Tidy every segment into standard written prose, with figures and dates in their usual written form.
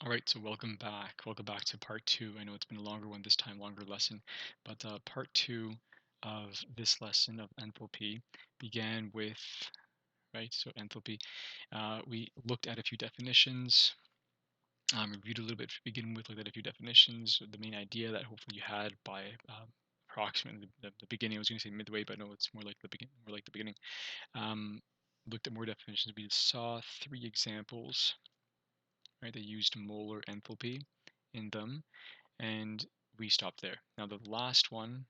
All right, so welcome back. Welcome back to part two. I know it's been a longer one this time, longer lesson, but part two of this lesson of enthalpy began with, right, so enthalpy. We looked at a few definitions, reviewed a little bit to begin with, looked at a few definitions, the main idea that hopefully you had by approximately the beginning. I was going to say midway, but no, it's more like the beginning. Looked at more definitions. We saw three examples, right? They used molar enthalpy in them, and we stopped there. Now the last one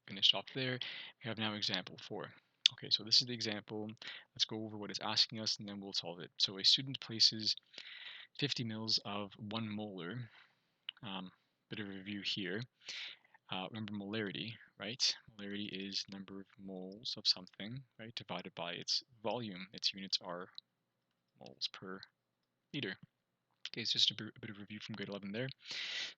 finished off there. We have now example 4. Okay, so this is the example. Let's go over what it's asking us, and then we'll solve it. So a student places 50 mils of 1 molar. Bit of a review here. Remember molarity, right? Molarity is number of moles of something, right, divided by its volume. Its units are moles per liter. Okay, it's just a bit of review from grade 11 there.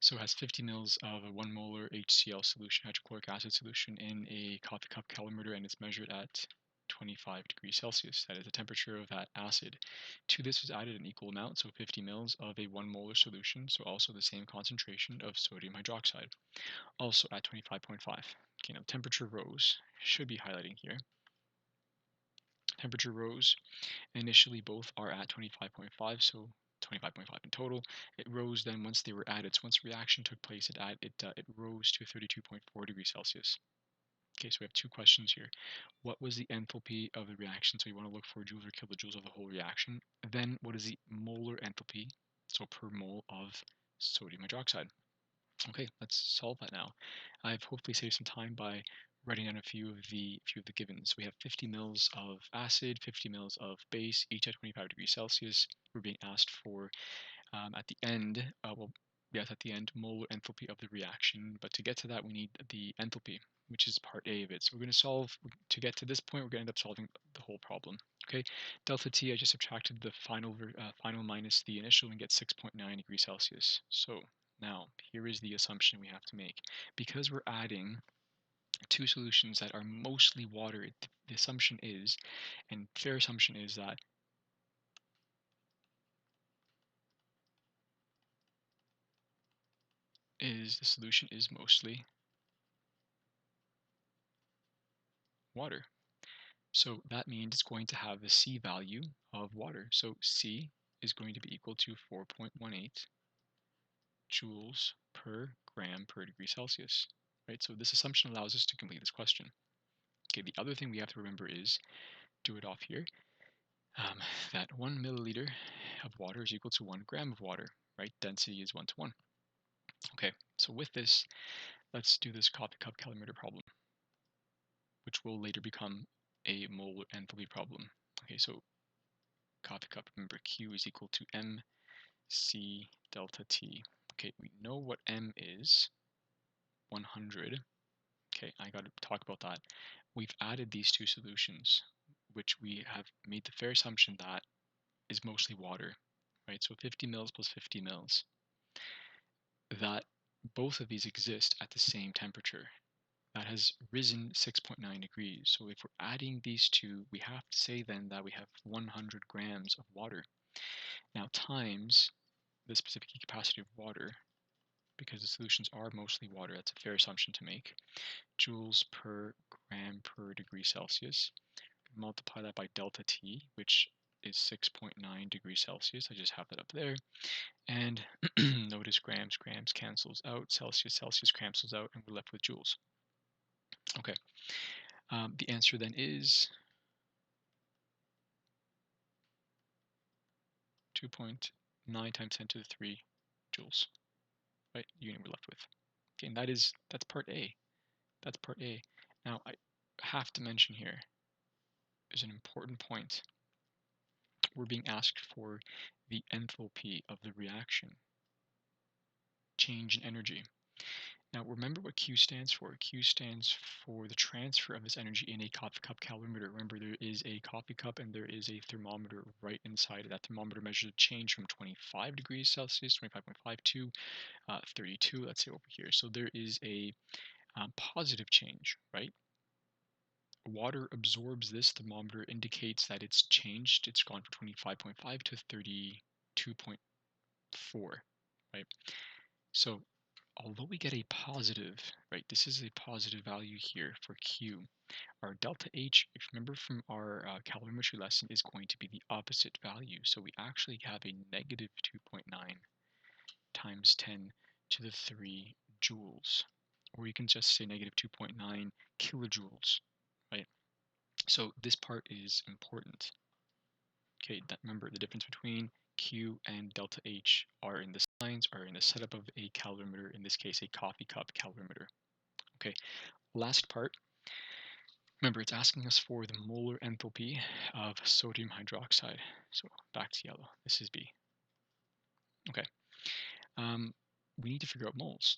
So it has 50 mils of a 1 molar HCl solution, hydrochloric acid solution, in a coffee cup calorimeter, and it's measured at 25 degrees Celsius. That is the temperature of that acid. To this was added an equal amount, so 50 mils of a 1 molar solution, so also the same concentration of sodium hydroxide, also at 25.5. Okay, now temperature rose. Should be highlighting here. Temperature rose. Initially, both are at 25.5, so 25.5 in total. It rose then once they were added. So once reaction took place, it rose to 32.4 degrees Celsius. Okay, so we have two questions here. What was the enthalpy of the reaction? So you want to look for joules or kilojoules of the whole reaction. Then what is the molar enthalpy? So per mole of sodium hydroxide. Okay, let's solve that now. I've hopefully saved some time by writing down a few of the givens. We have 50 mils of acid, 50 mils of base, each at 25 degrees Celsius. We're being asked for at the end, at the end, molar enthalpy of the reaction. But to get to that, we need the enthalpy, which is part A of it. So we're going to solve, to get to this point, we're going to end up solving the whole problem. Okay, delta T, I just subtracted the final minus the initial and get 6.9 degrees Celsius. So now, here is the assumption we have to make. Because we're adding two solutions that are mostly water, the assumption is, and fair assumption is, that the solution is mostly water. So that means it's going to have the C value of water. So C is going to be equal to 4.18 joules per gram per degree Celsius. Right? So this assumption allows us to complete this question. Okay, the other thing we have to remember is, do it off here, that 1 milliliter of water is equal to 1 gram of water, right? Density is 1 to 1. Okay, so with this, let's do this coffee cup calorimeter problem, which will later become a molar enthalpy problem. Okay, so coffee cup, remember Q is equal to MC delta T. Okay, we know what M is, 100. Okay, I got to talk about that. We've added these two solutions, which we have made the fair assumption that is mostly water, right? So 50 mils plus 50 mils. That both of these exist at the same temperature. That has risen 6.9 degrees. So if we're adding these two, we have to say then that we have 100 grams of water. Now times the specific heat capacity of water, because the solutions are mostly water, that's a fair assumption to make, joules per gram per degree Celsius. Multiply that by delta T, which is 6.9 degrees Celsius. I just have that up there. And notice grams cancels out, Celsius cancels out, and we're left with joules. Okay, the answer then is 2.9 times 10 to the 3 joules, right? Unit we're left with. Okay, and that's part A. That's part A. Now, I have to mention here, there's an important point. We're being asked for the enthalpy of the reaction, change in energy. Now, remember what Q stands for. Q stands for the transfer of this energy in a coffee cup calorimeter. Remember, there is a coffee cup and there is a thermometer right inside of that. Thermometer measures a change from 25 degrees Celsius, 25.5 to 32, let's say over here. So there is a positive change, right? Water absorbs this. Thermometer indicates that it's changed. It's gone from 25.5 to 30. 2.4, right? So although we get a positive, right, this is a positive value here for Q, our delta H, if you remember from our calorimetry lesson, is going to be the opposite value. So we actually have a negative 2.9 times 10 to the 3 joules. Or you can just say negative 2.9 kilojoules, right? So this part is important. Okay, remember the difference between Q and delta H are in the signs, are in the setup of a calorimeter, in this case a coffee cup calorimeter. Okay, last part. Remember, it's asking us for the molar enthalpy of sodium hydroxide. So back to yellow. This is B. Okay. We need to figure out moles,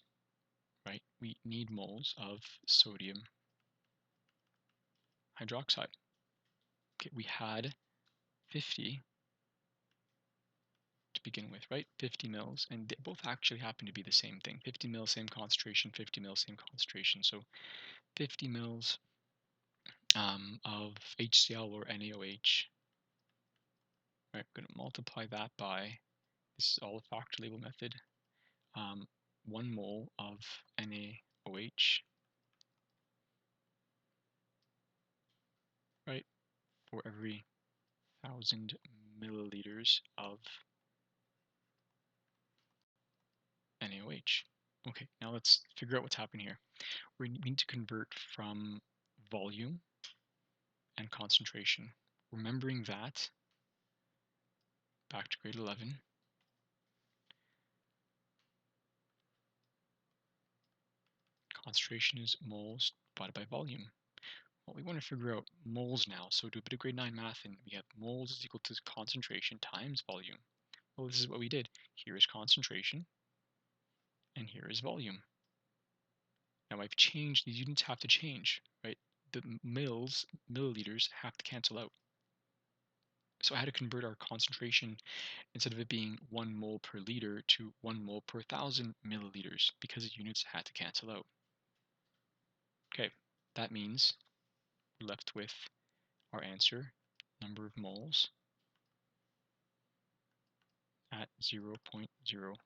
right? We need moles of sodium hydroxide. Okay, we had 50 to begin with, right? 50 mils, and they both actually happen to be the same thing. 50 mils, same concentration, 50 mils, same concentration. So 50 mils of HCl or NaOH, right? I'm going to multiply that by, this is all a factor label method, 1 mole of NaOH, right, for every 1,000 milliliters of NaOH. Okay, now let's figure out what's happening here. We need to convert from volume and concentration. Remembering that, back to grade 11, concentration is moles divided by volume. Well, we want to figure out moles now, so do a bit of grade 9 math, and we have moles is equal to concentration times volume. Well, this is what we did. Here is concentration, and here is volume. Now I've changed, these units have to change, right? The milliliters have to cancel out. So I had to convert our concentration, instead of it being 1 mole per liter, to 1 mole per 1,000 milliliters, because the units had to cancel out. Okay, that means we're left with our answer, number of moles at 0.05.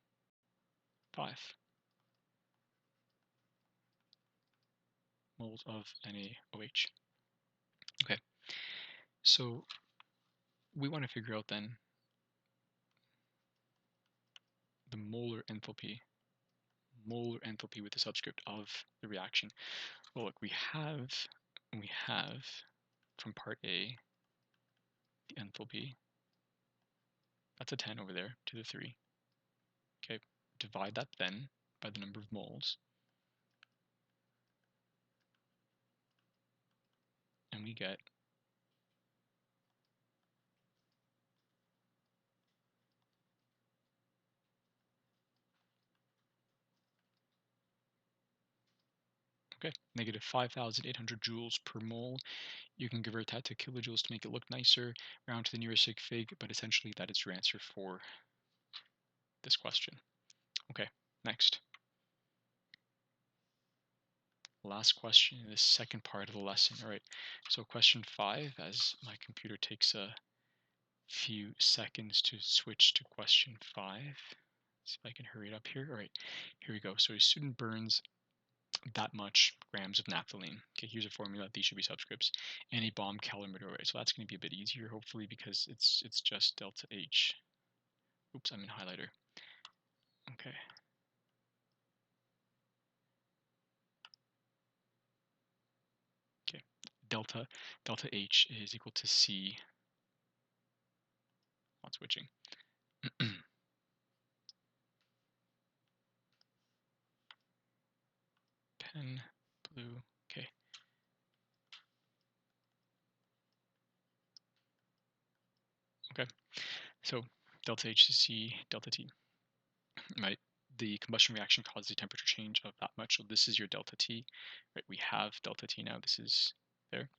Moles of NaOH. Okay, so we want to figure out then the molar enthalpy with the subscript of the reaction. Well, look, we have from part A the enthalpy. That's a 10 over there to the 3. Okay, divide that then by the number of moles, and we get negative 5,800 joules per mole. You can convert that to kilojoules to make it look nicer, round to the nearest sig fig, but essentially that is your answer for this question. Okay, next. Last question in this second part of the lesson. All right, so question 5, as my computer takes a few seconds to switch to question 5. See if I can hurry it up here. All right, here we go. So a student burns that much grams of naphthalene. Okay, here's a formula. These should be subscripts. And a bomb calorimeter array. So that's going to be a bit easier, hopefully, because it's just delta H. Oops, I'm in highlighter. Okay. Okay. Delta H is equal to C. Not switching. Pen, blue. Okay. Okay. So delta H is C, delta T. Right. The combustion reaction causes a temperature change of that much. So this is your delta T. Right. We have delta T now. This is there.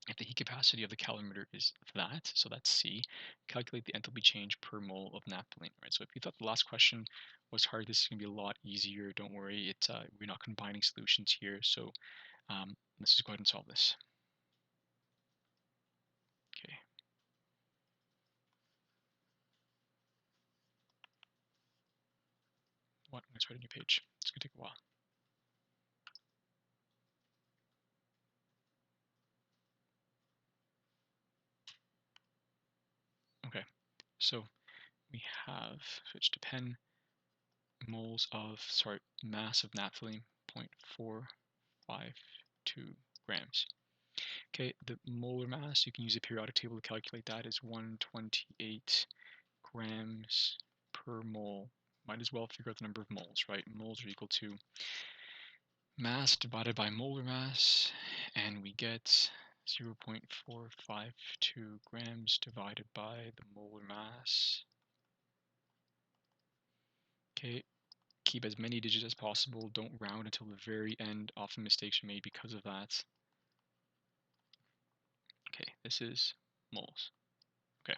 If the heat capacity of the calorimeter is that, so that's C, calculate the enthalpy change per mole of naphthalene. Right. So if you thought the last question was hard, this is going to be a lot easier. Don't worry. We're not combining solutions here. So let's just go ahead and solve this. Okay. what? Let's write a new page. It's gonna take a while. Okay, so we have switch to pen, mass of naphthalene, 0.452 grams. Okay, the molar mass, you can use a periodic table to calculate that, is 128 grams per mole. Might as well figure out the number of moles, right? Moles are equal to mass divided by molar mass, and we get 0.452 grams divided by the molar mass. Okay, keep as many digits as possible. Don't round until the very end. Often mistakes are made because of that. Okay, this is moles. Okay,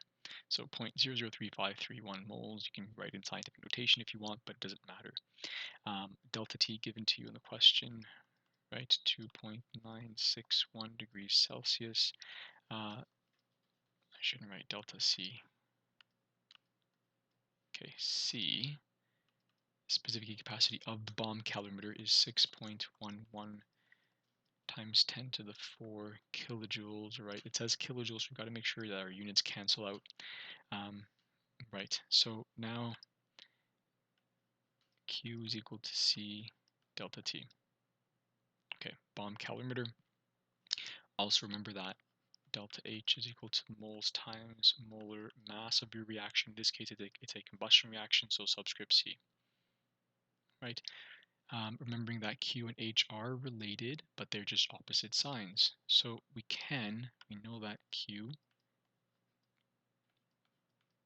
so 0.003531 moles. You can write in scientific notation if you want, but it doesn't matter. Delta T given to you in the question, right? 2.961 degrees Celsius. I shouldn't write delta C. Okay, C, specific heat capacity of the bomb calorimeter is 6.11 times 10 to the 4 kilojoules, right? It says kilojoules, so we've got to make sure that our units cancel out. Right, so now Q is equal to C delta T. Okay, bomb calorimeter. Also remember that delta H is equal to moles times molar mass of your reaction. In this case, it's a combustion reaction, so subscript C. Right? Remembering that Q and H are related, but they're just opposite signs. So we know that Q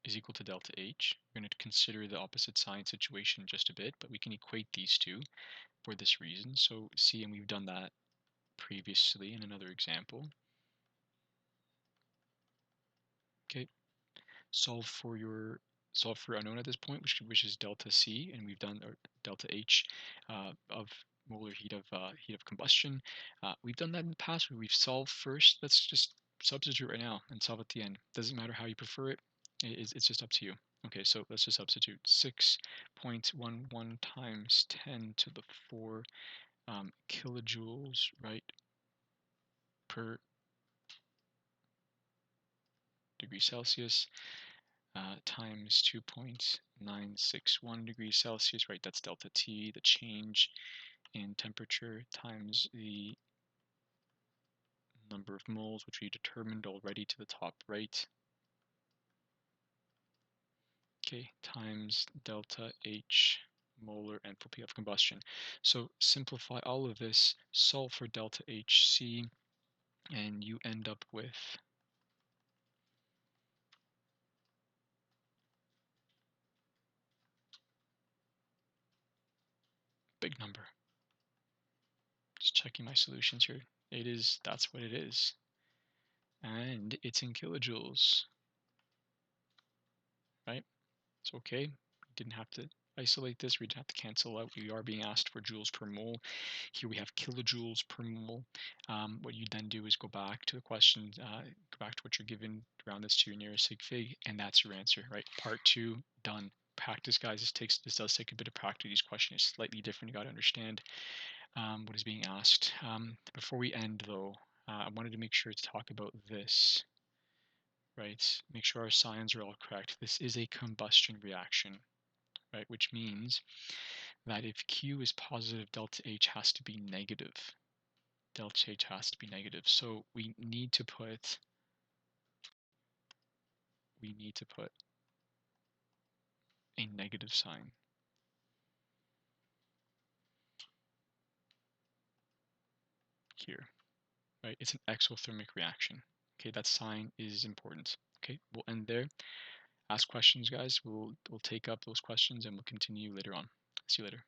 is equal to delta H. We're going to consider the opposite sign situation in just a bit, but we can equate these two for this reason. So C, and we've done that previously in another example. Okay, solve for unknown at this point, which is delta C, and we've done delta H of molar heat of combustion. We've done that in the past where we've solved first. Let's just substitute right now and solve at the end. Doesn't matter how you prefer it. It's just up to you. Okay, so let's just substitute 6.11 times 10 to the 4 kilojoules, right, per degree Celsius. Times 2.961 degrees Celsius, right? That's delta T, the change in temperature, times the number of moles, which we determined already to the top right. Okay, times delta H, molar enthalpy of combustion. So simplify all of this, solve for delta HC, and you end up with big number. Just checking my solutions here. That's what it is. And it's in kilojoules, right? It's okay. We didn't have to isolate this. We didn't have to cancel out. We are being asked for joules per mole. Here we have kilojoules per mole. What you then do is go back to the question, go back to what you're given, round this to your nearest sig fig, and that's your answer, right? Part 2, done. Practice, guys. This does take a bit of practice. Each question is slightly different. You got to understand what is being asked. Before we end, though, I wanted to make sure to talk about this. Right, make sure our signs are all correct. This is a combustion reaction, right, which means that if Q is positive, delta H has to be negative. Delta H has to be negative. So we need to put a negative sign here, right? It's an exothermic reaction. Okay, that sign is important. Okay, we'll end there. Ask questions, guys. We'll take up those questions and we'll continue later on. See you later.